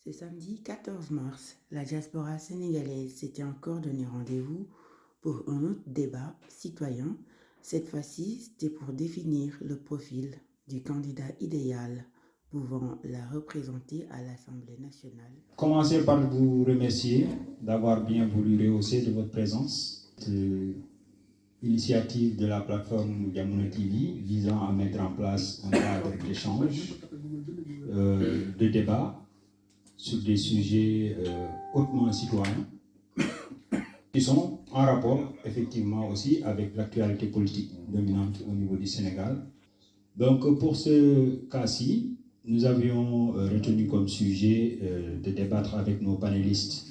Ce samedi 14 mars, la diaspora sénégalaise s'était encore donné rendez-vous pour un autre débat citoyen. Cette fois-ci, c'était pour définir le profil du candidat idéal pouvant la représenter à l'Assemblée nationale. Commencez par vous remercier d'avoir bien voulu rehausser de votre présence l'initiative de la plateforme Yamouna TV visant à mettre en place un cadre d'échange, de débat sur des sujets hautement citoyens qui sont en rapport effectivement aussi avec l'actualité politique dominante au niveau du Sénégal. Donc pour ce cas-ci, nous avions retenu comme sujet de débattre avec nos panélistes,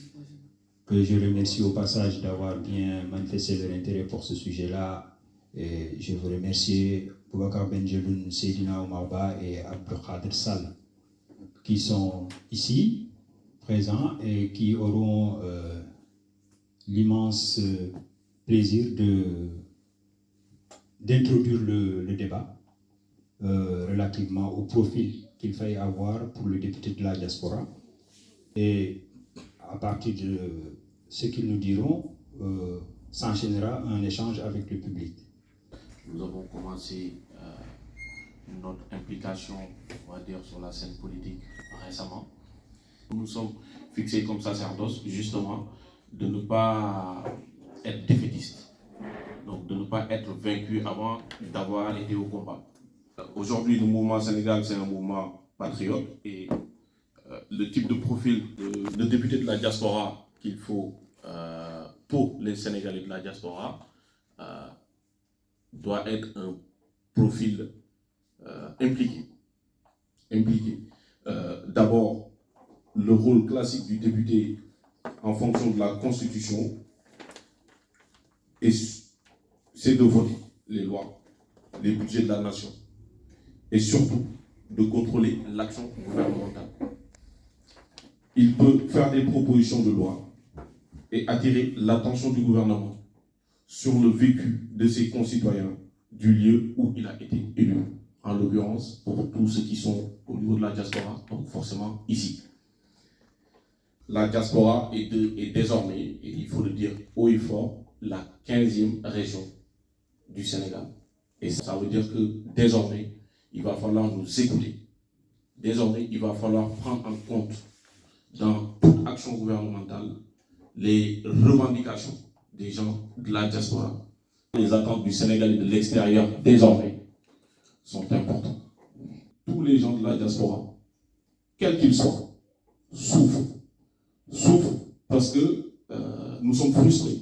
que je remercie au passage d'avoir bien manifesté leur intérêt pour ce sujet-là. Et je veux remercier Boubacar Benjeloun, Seydina Oumarba et Abdelkader Sall, qui sont ici, présents, et qui auront l'immense plaisir d'introduire le débat relativement au profil qu'il faille avoir pour le député de la diaspora. Et à partir de ce qu'ils nous diront, s'enchaînera un échange avec le public. Nous avons commencé notre implication, on va dire, sur la scène politique récemment. Nous sommes fixés comme sacerdoce, justement, de ne pas être défaitistes. Donc, de ne pas être vaincus avant d'avoir été au combat. Aujourd'hui, le mouvement Sénégal, c'est un mouvement patriote et le type de profil de député de la diaspora qu'il faut pour les Sénégalais de la diaspora doit être un profil impliqué. D'abord, le rôle classique du député en fonction de la Constitution, c'est de voter les lois, les budgets de la nation, et surtout de contrôler l'action gouvernementale. Il peut faire des propositions de loi et attirer l'attention du gouvernement sur le vécu de ses concitoyens du lieu où il a été élu. En l'occurrence, pour tous ceux qui sont au niveau de la diaspora, donc forcément ici. La diaspora est désormais, et il faut le dire haut et fort, la 15e région du Sénégal. Et ça veut dire que désormais, il va falloir nous écouter. Désormais, il va falloir prendre en compte dans toute action gouvernementale les revendications des gens de la diaspora. Les attentes du Sénégal et de l'extérieur, désormais, sont importantes. Tous les gens de la diaspora, quels qu'ils soient, souffrent parce que nous sommes frustrés.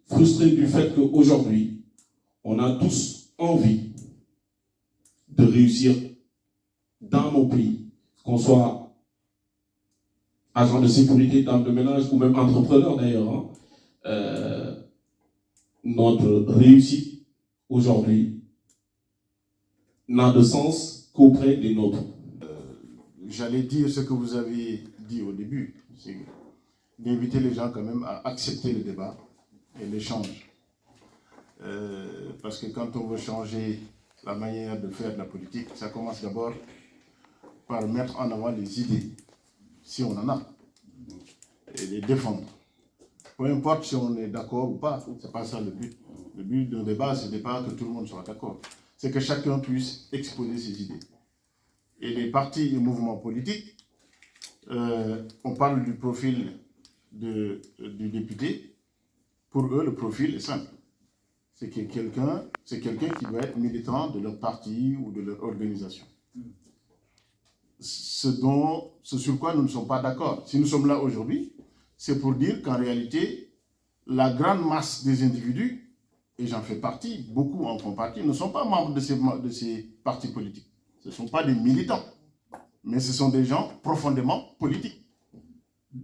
Frustrés du fait qu'aujourd'hui, on a tous envie de réussir dans nos pays, qu'on soit agent de sécurité dans le ménage ou même entrepreneur d'ailleurs. Notre réussite aujourd'hui n'a de sens qu'auprès des nôtres. J'allais dire ce que vous avez dit au début, c'est d'inviter les gens quand même à accepter le débat et l'échange. Parce que quand on veut changer la manière de faire de la politique, ça commence d'abord par mettre en avant les idées, si on en a, et les défendre. Peu importe si on est d'accord ou pas, c'est pas ça le but. Le but d'un débat, ce n'est pas que tout le monde soit d'accord. C'est que chacun puisse exposer ses idées. Et les partis et mouvements politiques, on parle du profil du député. Pour eux, le profil est simple. C'est quelqu'un qui doit être militant de leur parti ou de leur organisation. Ce sur quoi nous ne sommes pas d'accord. Si nous sommes là aujourd'hui, c'est pour dire qu'en réalité, la grande masse des individus, et j'en fais partie, beaucoup en font partie, ne sont pas membres de ces partis politiques. Ce ne sont pas des militants, mais ce sont des gens profondément politiques.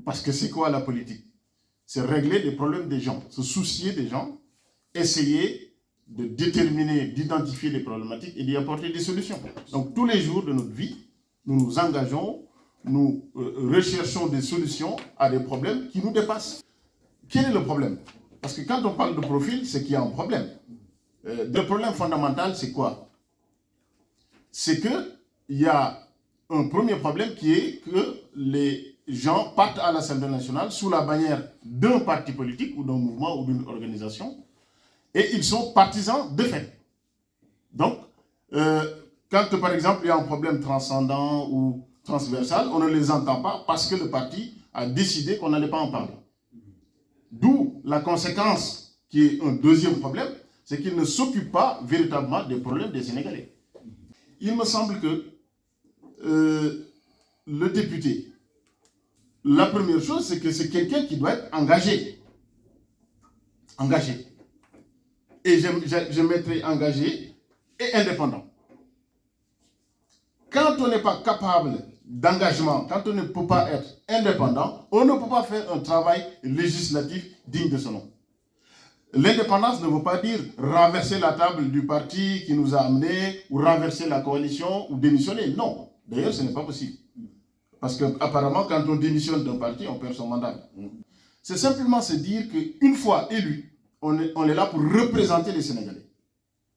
Parce que c'est quoi la politique? C'est régler les problèmes des gens, se soucier des gens, essayer de déterminer, d'identifier les problématiques et d'y apporter des solutions. Donc tous les jours de notre vie, nous nous engageons, nous recherchons des solutions à des problèmes qui nous dépassent. Quel est le problème? Parce que quand on parle de profil, c'est qu'il y a un problème. Le problème fondamental, c'est quoi? C'est qu'il y a un premier problème qui est que les gens partent à l'Assemblée nationale sous la bannière d'un parti politique ou d'un mouvement ou d'une organisation et ils sont partisans de fait. Donc, quand par exemple il y a un problème transcendant ou transversal, on ne les entend pas parce que le parti a décidé qu'on n'allait pas en parler. D'où la conséquence qui est un deuxième problème, c'est qu'ils ne s'occupent pas véritablement des problèmes des Sénégalais. Il me semble que le député, la première chose, c'est que c'est quelqu'un qui doit être engagé. Engagé. Et je mettrai engagé et indépendant. Quand on n'est pas capable d'engagement, quand on ne peut pas être indépendant, on ne peut pas faire un travail législatif digne de ce nom. L'indépendance ne veut pas dire renverser la table du parti qui nous a amenés, ou renverser la coalition, ou démissionner. Non. D'ailleurs, ce n'est pas possible. Parce qu'apparemment, quand on démissionne d'un parti, on perd son mandat. C'est simplement se dire qu'une fois élu, on est là pour représenter les Sénégalais.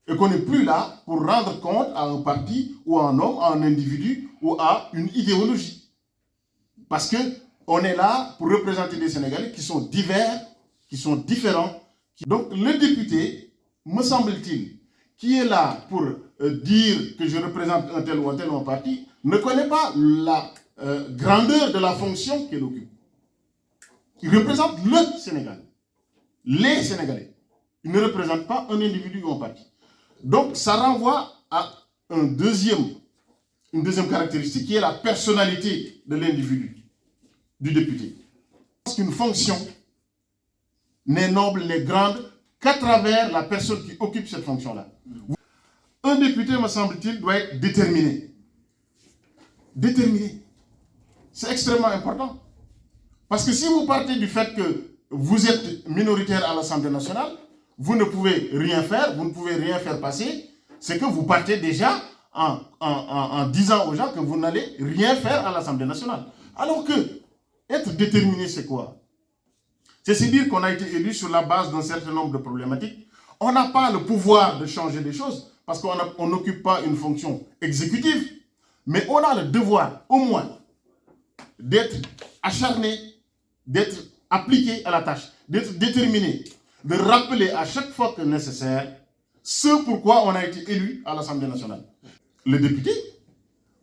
Et qu'on n'est plus là pour rendre compte à un parti, ou à un homme, à un individu, ou à une idéologie. Parce qu'on est là pour représenter les Sénégalais qui sont divers, qui sont différents. Donc le député, me semble-t-il, qui est là pour dire que je représente un tel ou un parti, ne connaît pas la grandeur de la fonction qu'il occupe. Il représente le Sénégal, les Sénégalais. Il ne représente pas un individu ou un parti. Donc ça renvoie à une deuxième caractéristique qui est la personnalité de l'individu, du député. Parce qu'une fonction n'est noble, n'est grande qu'à travers la personne qui occupe cette fonction-là. Un député, me semble-t-il, doit être déterminé. Déterminé. C'est extrêmement important. Parce que si vous partez du fait que vous êtes minoritaire à l'Assemblée nationale, vous ne pouvez rien faire, vous ne pouvez rien faire passer, c'est que vous partez déjà en disant aux gens que vous n'allez rien faire à l'Assemblée nationale. Alors que être déterminé, c'est quoi? C'est se dire qu'on a été élu sur la base d'un certain nombre de problématiques. On n'a pas le pouvoir de changer des choses parce qu'on n'occupe pas une fonction exécutive, mais on a le devoir, au moins, d'être acharné, d'être appliqué à la tâche, d'être déterminé, de rappeler à chaque fois que nécessaire ce pourquoi on a été élu à l'Assemblée nationale. Le député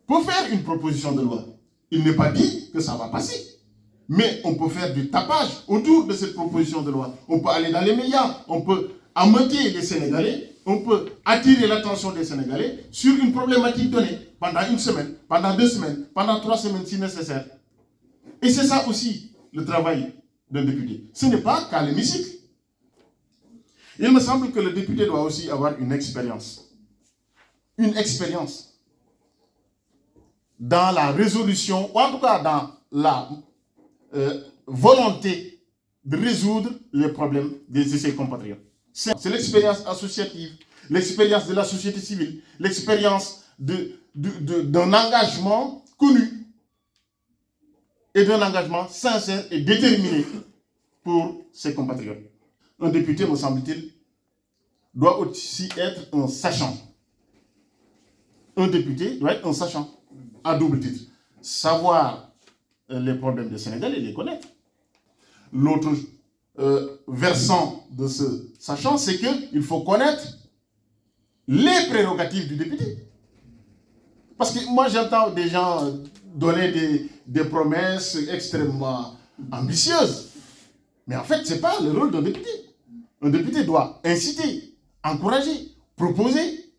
peut faire une proposition de loi. Il n'est pas dit que ça va passer. Mais on peut faire du tapage autour de cette proposition de loi. On peut aller dans les médias, on peut ameuter les Sénégalais, on peut attirer l'attention des Sénégalais sur une problématique donnée pendant une semaine, pendant 2 semaines, pendant 3 semaines si nécessaire. Et c'est ça aussi le travail d'un député. Ce n'est pas qu'à l'hémicycle. Il me semble que le député doit aussi avoir une expérience. Une expérience dans la résolution, ou en tout cas dans la volonté de résoudre les problèmes de ses compatriotes. C'est l'expérience associative, l'expérience de la société civile, l'expérience d'un engagement connu et d'un engagement sincère et déterminé pour ses compatriotes. Un député, me semble-t-il, doit aussi être un sachant. Un député doit être un sachant, à double titre. Savoir les problèmes des Sénégalais et les connaître. L'autre versant de ce sachant, c'est qu'il faut connaître les prérogatives du député. Parce que moi, j'entends des gens donner des promesses extrêmement ambitieuses. Mais en fait, ce n'est pas le rôle d'un député. Un député doit inciter, encourager, proposer,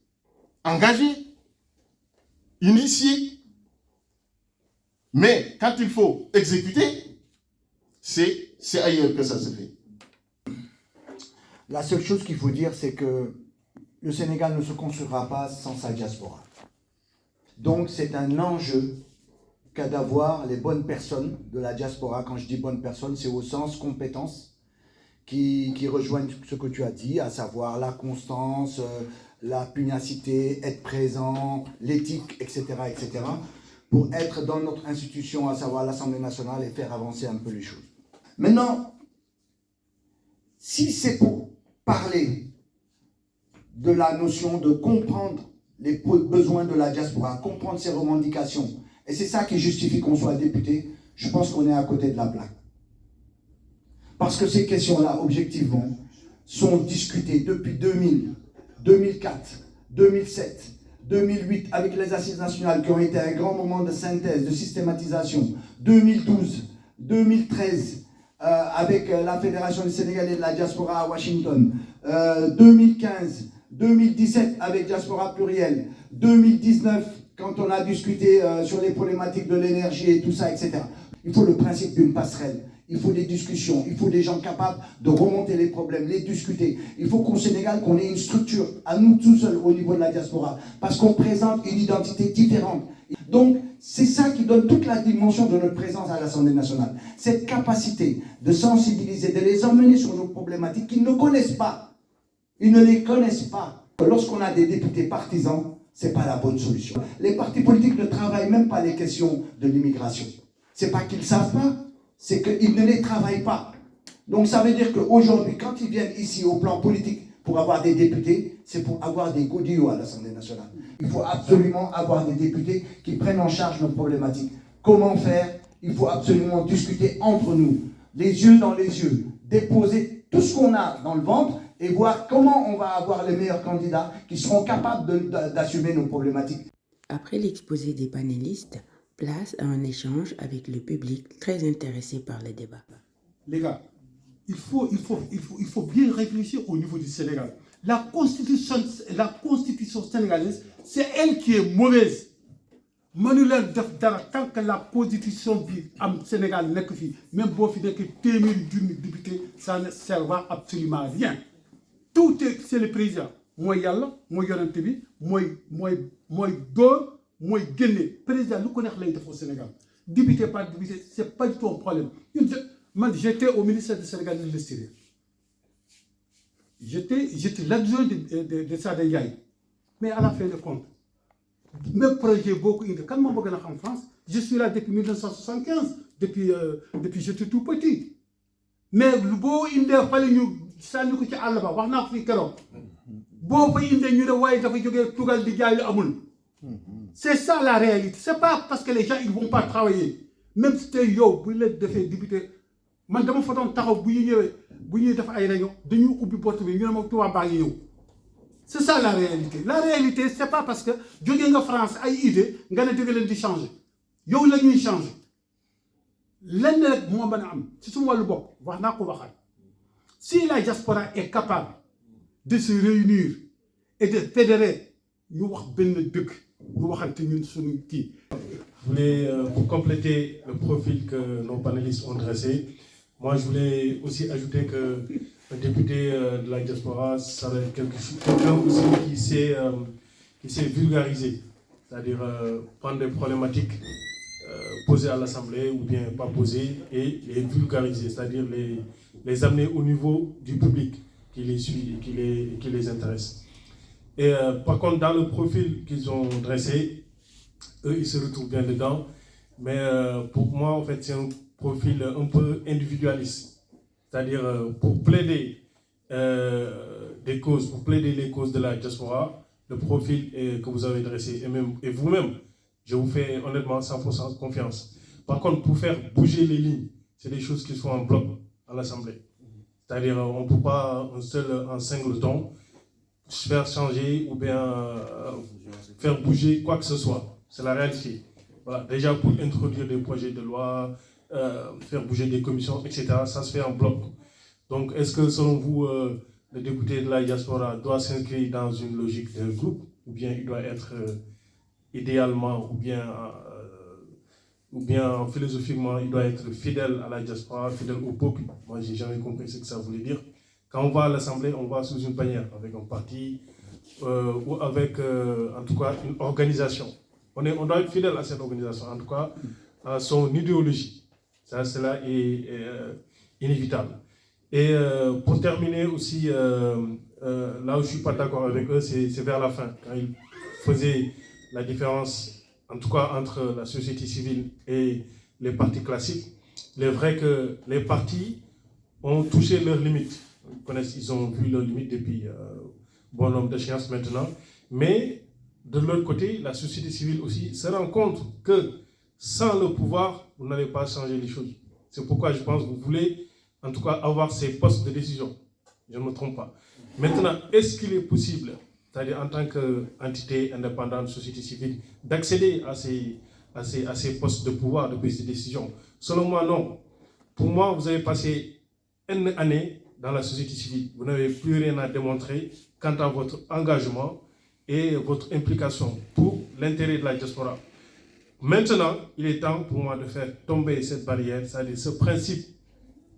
engager, initier. Mais quand il faut exécuter, c'est ailleurs que ça se fait. La seule chose qu'il faut dire, c'est que le Sénégal ne se construira pas sans sa diaspora. Donc c'est un enjeu qu'à d'avoir les bonnes personnes de la diaspora. Quand je dis bonnes personnes, c'est au sens compétences qui rejoignent ce que tu as dit, à savoir la constance, la pugnacité, être présent, l'éthique, etc., etc., pour être dans notre institution, à savoir l'Assemblée nationale, et faire avancer un peu les choses. Maintenant, si c'est pour parler de la notion de comprendre les besoins de la diaspora, comprendre ses revendications, Et c'est ça qui justifie qu'on soit député. Je pense qu'on est à côté de la plaque. Parce que ces questions-là, objectivement, sont discutées depuis 2000, 2004, 2007, 2008, avec les assises nationales qui ont été un grand moment de synthèse, de systématisation, 2012, 2013, avec la Fédération des Sénégalais de la diaspora à Washington, 2015, 2017 avec Diaspora Plurielle, 2019 quand on a discuté sur les problématiques de l'énergie et tout ça, etc. Il faut le principe d'une passerelle. Il faut des discussions, il faut des gens capables de remonter les problèmes, les discuter. Il faut qu'au Sénégal, qu'on ait une structure à nous tout seuls au niveau de la diaspora, parce qu'on présente une identité différente. Donc, c'est ça qui donne toute la dimension de notre présence à l'Assemblée nationale. Cette capacité de sensibiliser, de les emmener sur nos problématiques qu'ils ne connaissent pas. Ils ne les connaissent pas. Lorsqu'on a des députés partisans, ce n'est pas la bonne solution. Les partis politiques ne travaillent même pas les questions de l'immigration. Ce n'est pas qu'ils ne savent pas, c'est qu'ils ne les travaillent pas. Donc ça veut dire qu'aujourd'hui, quand ils viennent ici au plan politique pour avoir des députés, c'est pour avoir des godillots à l'Assemblée nationale. Il faut absolument avoir des députés qui prennent en charge nos problématiques. Comment faire? Il faut absolument discuter entre nous, les yeux dans les yeux, déposer tout ce qu'on a dans le ventre et voir comment on va avoir les meilleurs candidats qui seront capables d'assumer nos problématiques. Après l'exposé des panélistes, place à un échange avec le public très intéressé par les débats. Les gars, il faut bien réfléchir au niveau du Sénégal. La constitution sénégalaise, c'est elle qui est mauvaise. Manuel tant que la constitution du Sénégal n'est que fille, même si il y a députés, ça ne sert absolument à rien. Tout c'est le président. Moi, Yalla, moi, Yorantebi, moi, Dor, moi, Guinée. Président, nous connaissons les au Sénégal. Député par député, ce n'est pas du tout un problème. J'étais au ministère du Sénégal de l'Extérieur. J'étais l'adjoint de Sada Yaye. Mais à la fin de compte, mes projets beaucoup. Quand je suis en France, je suis là depuis 1975, depuis que j'étais tout petit. Mais le beau, il fallait nous saluer que tu as là-bas. On a fait ça. Bon, c'est ça la réalité. Ce n'est pas parce que les gens ne vont pas travailler. Même si tu es député, c'est ça la réalité. La réalité, ce n'est pas parce que tu es en France, tu as une idée, tu as de changer. Tu as de changer. Si la diaspora est capable de se réunir et de fédérer, nous avons Je voulais, pour compléter le profil que nos panélistes ont dressé, moi je voulais aussi ajouter que le député de la diaspora, ça va être quelqu'un aussi qui sait vulgariser, c'est-à-dire prendre des problématiques posées à l'Assemblée ou bien pas posées et les vulgariser, c'est-à-dire les amener au niveau du public qui les suit et qui les intéresse. Et par contre, dans le profil qu'ils ont dressé, eux, ils se retrouvent bien dedans. Mais pour moi, en fait, c'est un profil un peu individualiste. C'est-à-dire, pour plaider des causes, pour plaider les causes de la diaspora, le profil que vous avez dressé, et vous-même, je vous fais honnêtement 100% confiance. Par contre, pour faire bouger les lignes, c'est des choses qui sont en bloc à l'Assemblée. C'est-à-dire, on ne peut pas en singleton faire changer ou bien faire bouger quoi que ce soit. C'est la réalité. Voilà. Déjà, pour introduire des projets de loi, faire bouger des commissions, etc., ça se fait en bloc. Donc, est-ce que, selon vous, le député de la diaspora doit s'inscrire dans une logique de groupe, ou bien il doit être idéalement, ou bien philosophiquement, il doit être fidèle à la diaspora, fidèle au peuple? Moi, je n'ai jamais compris ce que ça voulait dire. Quand on va à l'Assemblée, on va sous une bannière, avec un parti, ou avec, en tout cas, une organisation. On doit être fidèle à cette organisation, en tout cas, à son idéologie. Cela est inévitable. Et pour terminer aussi, là où je ne suis pas d'accord avec eux, c'est vers la fin, quand ils faisaient la différence, en tout cas, entre la société civile et les partis classiques. Il est vrai que les partis ont touché leurs limites. Ils ont vu leurs limites depuis bon nombre d'échéances maintenant. Mais de l'autre côté, la société civile aussi se rend compte que sans le pouvoir, vous n'allez pas changer les choses. C'est pourquoi je pense que vous voulez, en tout cas, avoir ces postes de décision. Je ne me trompe pas. Maintenant, est-ce qu'il est possible, c'est-à-dire en tant qu'entité indépendante, société civile, d'accéder à ces postes de pouvoir, de prise de décision? Selon moi, non. Pour moi, vous avez passé une année dans la société civile. Vous n'avez plus rien à démontrer quant à votre engagement et votre implication pour l'intérêt de la diaspora. Maintenant, il est temps pour moi de faire tomber cette barrière, c'est-à-dire ce principe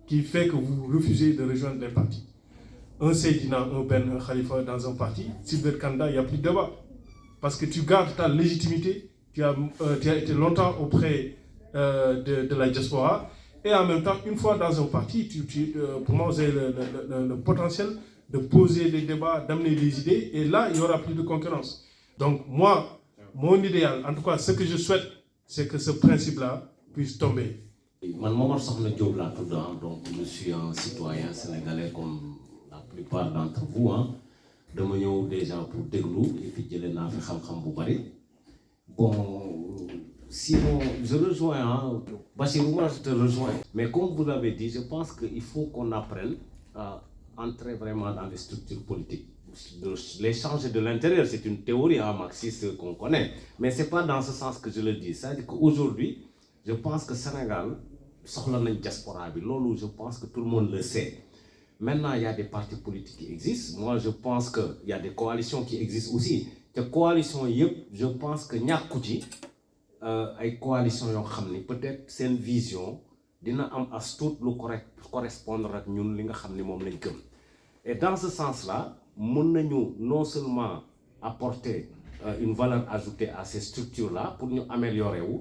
qui fait que vous refusez de rejoindre les partis. Un Seydina, un Ben, un Khalifa dans un parti, si vous êtes candidat, il n'y a plus de débat. Parce que tu gardes ta légitimité, tu as été longtemps auprès de la diaspora, et en même temps, une fois dans un parti, pour moi, vous avez le potentiel de poser des débats, d'amener des idées, et là, il n'y aura plus de concurrence. Donc moi, mon idéal, en tout cas, ce que je souhaite, c'est que ce principe-là puisse tomber. Moi, Momar Sokhna Diop laa tudd, donc je suis un citoyen sénégalais comme la plupart d'entre vous. Dama ñëw déjà pour déglu et puis jëlee naa fi xam-xam bu bari. Bon, sinon, je rejoins, Bassirou, moi je te rejoins. Mais comme vous l'avez dit, je pense qu'il faut qu'on apprenne à entrer vraiment dans les structures politiques. Les changer de l'intérieur, c'est une théorie marxiste qu'on connaît. Mais ce n'est pas dans ce sens que je le dis. C'est-à-dire qu'aujourd'hui, je pense que Sénégal, soxla nañ diaspora bi, loolu je pense que tout le monde le sait. Maintenant, il y a des partis politiques qui existent. Moi, je pense qu'il y a des coalitions qui existent aussi. Les coalitions, je pense que ñàkku ci ay coalitions yoo xam ni peut-être seen vision dina am as tuut lu correspondre ak ñun li nga xam ni moom lañ gëm. Et dans ce sens-là, mën nañu non seulement apporter une valeur ajoutée à ces structures-là pour ñu améliorer wu,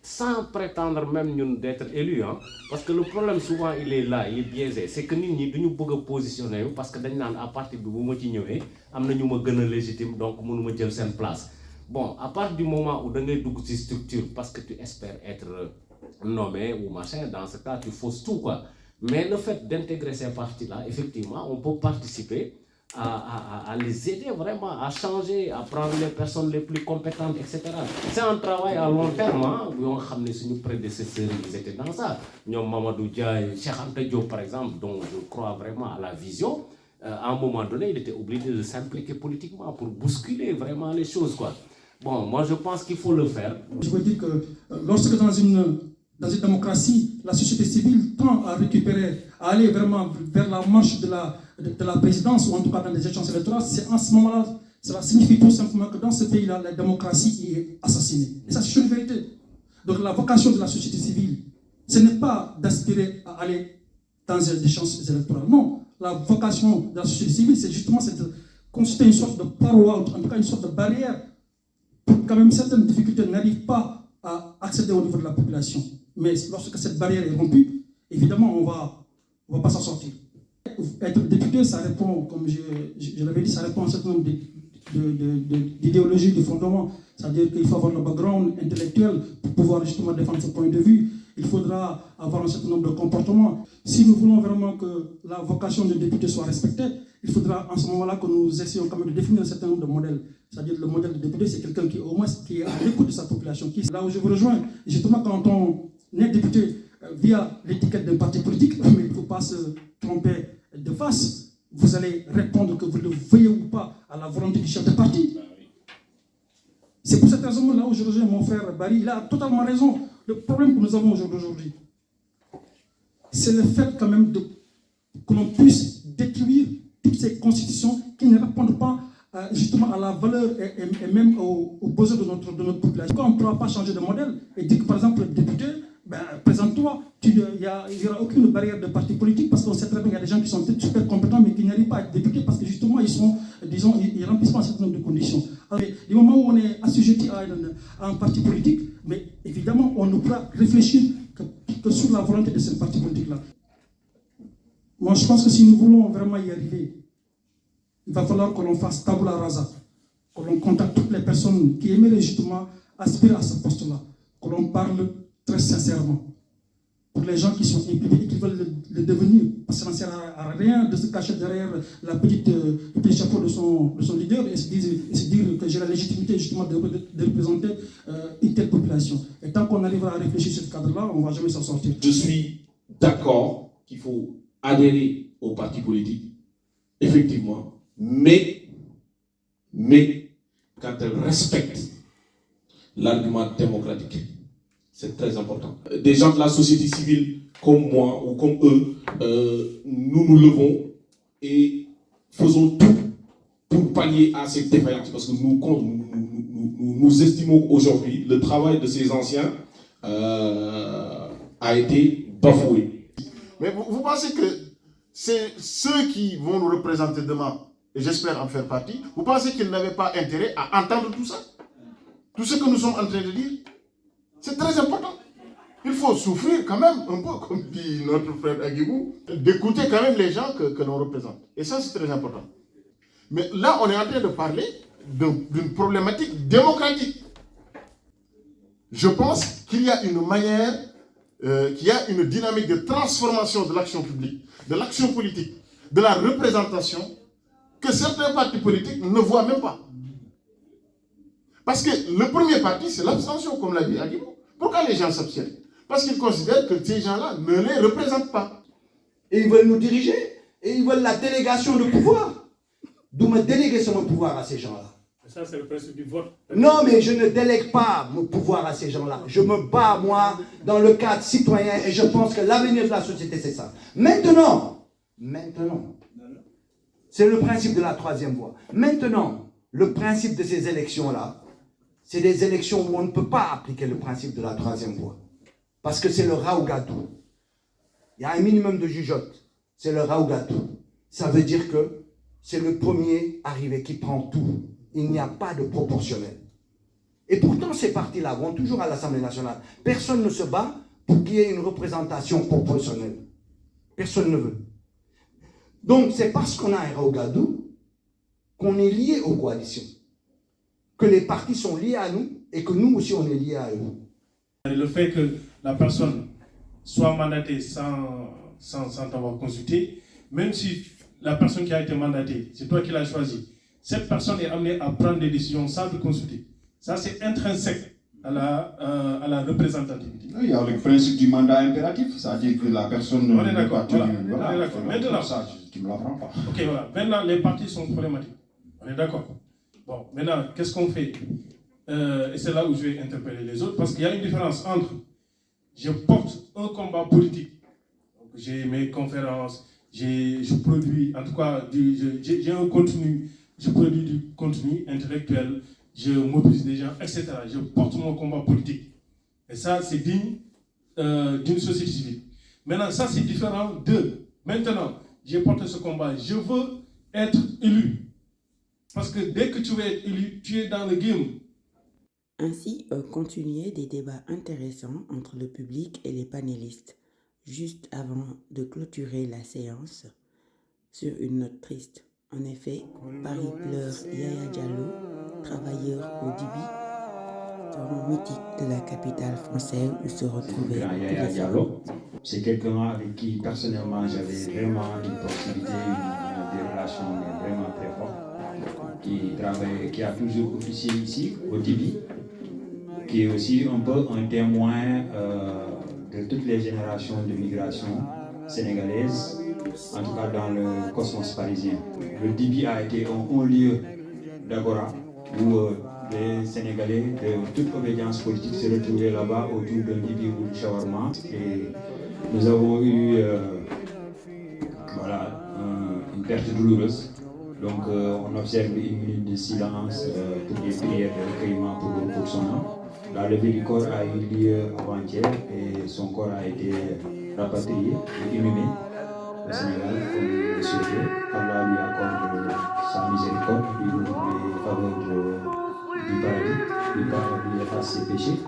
sans prétendre même ñun d'être élus, parce que le problème souvent il est là, il est biaisé, c'est que nit ñi duñu bëgg a positionner parce que dañ naan à partir bi bu ma ci ñëwee am na ñu ma gën a légitime donc mënuma jël seen place. Bon, à partir du moment où da ngay dugg ci structure parce que tu espères être nommé ou machin, dans ce cas tu fausses tout quoi. Mais le fait d'intégrer ces partis-là, effectivement, on peut participer à les aider vraiment à changer, à prendre les personnes les plus compétentes, etc. C'est un travail à long terme. Nous savons que nos prédécesseurs ils étaient dans ça. Nous, Mamadou Dia et Cheikh Anta Diop, par exemple, dont je crois vraiment à la vision, à un moment donné, il était obligé de s'impliquer politiquement pour bousculer vraiment les choses, quoi. Bon, moi je pense qu'il faut le faire. Je veux dire que lorsque dans une démocratie, la société civile tend à récupérer, à aller vraiment vers la marche de la présidence, ou en tout cas dans les échéances électorales, c'est en ce moment-là, cela signifie tout simplement que dans ce pays-là, la démocratie est assassinée. Et ça, c'est une vérité. Donc la vocation de la société civile, ce n'est pas d'aspirer à aller dans les échéances électorales. Non, la vocation de la société civile, c'est justement de constituer une sorte de paroi, en tout cas une sorte de barrière, pour que quand même certaines difficultés n'arrivent pas à accéder au niveau de la population. Mais lorsque cette barrière est rompue, évidemment, on va pas s'en sortir. Être député, ça répond, comme je l'avais dit, ça répond à un certain nombre d'idéologies, de fondements. C'est-à-dire qu'il faut avoir le background intellectuel pour pouvoir justement défendre ce point de vue. Il faudra avoir un certain nombre de comportements. Si nous voulons vraiment que la vocation du député soit respectée, il faudra en ce moment-là que nous essayions quand même de définir un certain nombre de modèles. C'est-à-dire le modèle de député, c'est quelqu'un qui au moins qui est à l'écoute de sa population. Là où je vous rejoins, justement quand on est député via l'étiquette d'un parti politique, mais il ne faut pas se tromper de face. Vous allez répondre que vous le veuillez ou pas à la volonté du chef de parti. C'est pour cette raison là où je rejoins mon frère Barry. Il a totalement raison. Le problème que nous avons aujourd'hui, c'est le fait quand même que l'on puisse détruire toutes ces constitutions qui ne répondent pas justement à la valeur et même aux besoins de notre population. Pourquoi on ne pourra pas changer de modèle et dire que par exemple le député, présente-toi, il n'y aura aucune barrière de parti politique parce qu'on sait très bien qu'il y a des gens qui sont super compétents mais qui n'arrivent pas à être députés parce que justement ils sont, disons, ils remplissent pas un certain nombre de conditions. Alors, du moment où on est assujetti à un parti politique, mais évidemment on ne pourra réfléchir que sur la volonté de ce parti politique-là. Moi je pense que si nous voulons vraiment y arriver, il va falloir que l'on fasse tabula rasa, que l'on contacte toutes les personnes qui aimeraient justement aspirer à ce poste-là, que l'on parle très sincèrement. Pour les gens qui sont impliqués et qui veulent le devenir, parce que ça ne sert à rien de se cacher derrière le petit chapeau de son leader et se dire que j'ai la légitimité justement de représenter une telle population. population. Et tant qu'on arrivera à réfléchir sur ce cadre-là, on ne va jamais s'en sortir. Je suis d'accord qu'il faut adhérer aux partis politiques, effectivement, mais quand elles respectent l'argument démocratique, c'est très important. Des gens de la société civile comme moi ou comme eux, nous nous levons et faisons tout pour pallier à cette défaillance, parce que nous estimons aujourd'hui le travail de ces anciens a été bafoué. Mais vous pensez que c'est ceux qui vont nous représenter demain, et j'espère en faire partie, vous pensez qu'ils n'avaient pas intérêt à entendre tout ça? Tout ce que nous sommes en train de dire? C'est très important. Il faut souffrir quand même un peu, comme dit notre frère Aguibou, d'écouter quand même les gens que l'on représente. Et ça, c'est très important. Mais là, on est en train de parler d'une problématique démocratique. Je pense qu'il y a une manière, qu'il y a une dynamique de transformation de l'action publique, de l'action politique, de la représentation, que certains partis politiques ne voient même pas. Parce que le premier parti, c'est l'abstention, comme l'a dit Aguibou. Pourquoi les gens s'abstiennent? Parce qu'ils considèrent que ces gens-là ne les représentent pas. Et ils veulent nous diriger, et ils veulent la délégation de pouvoir. D'où me déléguer mon pouvoir à ces gens-là. Ça, c'est le principe du vote. Non, mais je ne délègue pas mon pouvoir à ces gens-là. Je me bats, moi, dans le cadre citoyen, et je pense que l'avenir de la société, c'est ça. Maintenant, c'est le principe de la troisième voie. Maintenant, le principe de ces élections-là, c'est des élections où on ne peut pas appliquer le principe de la troisième voie. Parce que c'est le raougadou. Il y a un minimum de jugeote. C'est le raougadou. Ça veut dire que c'est le premier arrivé qui prend tout. Il n'y a pas de proportionnel. Et pourtant, ces partis-là vont toujours à l'Assemblée nationale. Personne ne se bat pour qu'il y ait une représentation proportionnelle. Personne ne veut. Donc, c'est parce qu'on a un raougadou qu'on est lié aux coalitions. Que les partis sont liés à nous et que nous aussi, on est liés à eux. Le fait que la personne soit mandatée sans t'avoir consulté, même si la personne qui a été mandatée, c'est toi qui l'as choisi, cette personne est amenée à prendre des décisions sans te consulter. Ça, c'est intrinsèque à la représentativité. Il y a le principe du mandat impératif, c'est-à-dire que la personne on est d'accord. Voilà. Maintenant, ça, tu ne me l'apprends pas. Ok, voilà. Maintenant, les partis sont problématiques. On est d'accord. Bon, maintenant, qu'est-ce qu'on fait? Et c'est là où je vais interpeller les autres, parce qu'il y a une différence entre je porte un combat politique, j'ai mes conférences, je produis, en tout cas, j'ai un contenu, je produis du contenu intellectuel, je mobilise des gens, etc. Je porte mon combat politique. Et ça, c'est digne d'une société civile. Maintenant, ça, c'est différent de, maintenant, j'ai porté ce combat, je veux être élu. Parce que dès que tu veux être élu, tu es dans le game. Ainsi, continuer des débats intéressants entre le public et les panélistes, juste avant de clôturer la séance sur une note triste. En effet, Paris pleure Yaya Diallo, travailleur au Dibi, torrent mythique de la capitale française où se retrouvait Yaya Diallo, c'est quelqu'un avec qui personnellement j'avais vraiment une proximité, des relations vraiment très fortes, qui a toujours officié ici au Dibi, qui est aussi un peu un témoin de toutes les générations de migration sénégalaise, en tout cas dans le cosmos parisien. Le Dibi a été un lieu d'agora où les Sénégalais de toute obédience politique se retrouvaient là-bas autour d'un Dibi ou du shawarma. Et nous avons eu une perte douloureuse. Donc on observe une minute de silence pour des prières de recueillement pour son âme. La levée du corps a eu lieu avant-hier et son corps a été rapatrié et inhumé au Sénégal comme le souhaitait. qu'Allah lui accorde sa miséricorde, lui donne les faveurs du paradis, lui efface ses péchés.